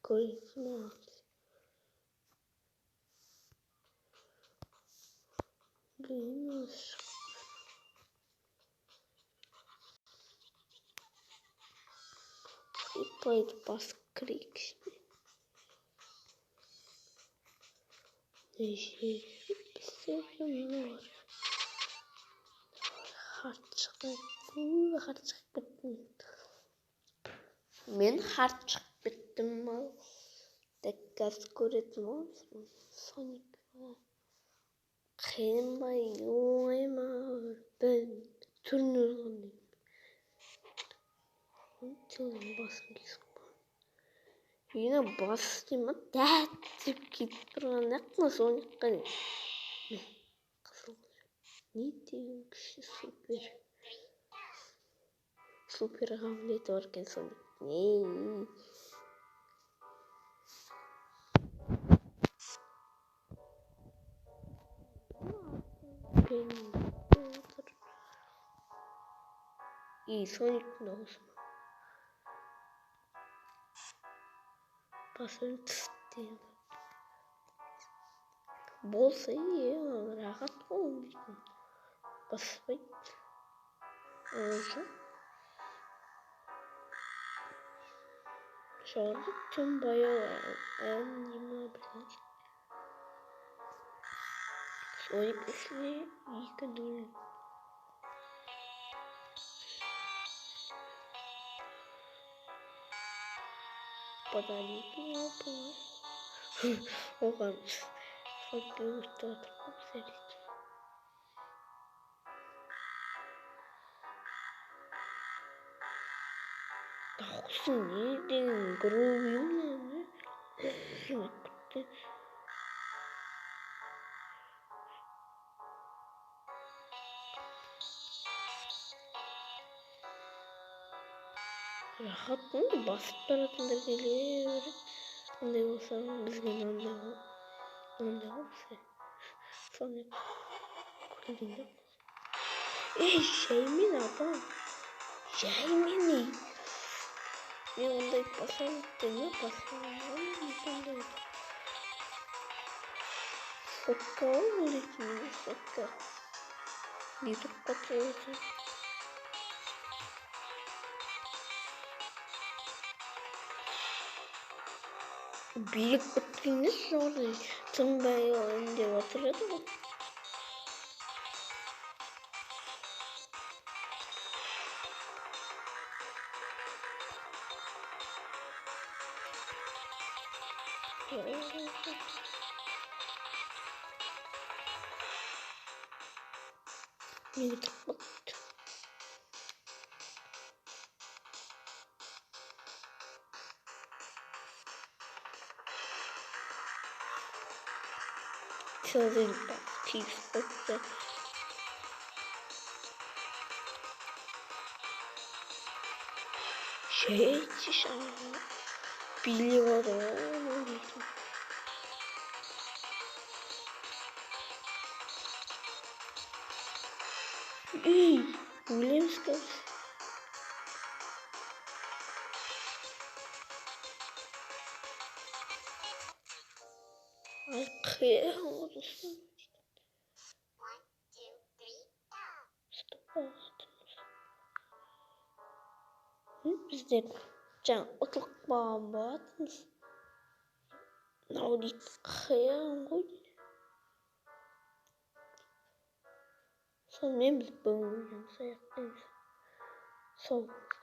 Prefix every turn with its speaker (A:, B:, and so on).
A: көресің ма? Блин, фрипайды басып кірейік ішіне. Хард шығып кеттім. Мен хард шығып кеттім ма? Қазір көретін боласың. Соник қиын ба, оңай ма? Түрін өзгермейді. Телефон басын кесіп қойдым. Үйіне бас істейме, дәт деп кетіп тұрғанда қына соникқа не? Қызыл. Не деген күші супер. Супер қабілеті бар екен соник. Сониктің дауысы ма? Басын тістейді. Болса рахат қой дейтін. Баспайды. Жоғарғы түн баяу әнема біліңіз. Соник ішіне 2-0. Подалитын опа. Оған соникке өтті отырып сәрейді. Дауысы не деген грубый ме? Рахат қой, басып баратындар келе береді. Қандай болса, бізге мынандай болса. Соник күлгенде. Жаймен апа. Жаймен ей. Мен ондай басам өттені, басам. Сотка өлейтін, сотка. Ютуб қатырылсын. Билік біткенде жоғырды. Тыңбай өндеп отырады ғой. Мені тұрмады. Целый тип спорта. Şeyci şahı. Biliyorum. Өлең сказ. Ай, қиын olursun. Біздер жаңа ұтылып қалған болатынбыз. Мынау дейді қиын ғой. Сонымен біз бүгінгі видеомызды аяқтаймыз. Сау болыңыз.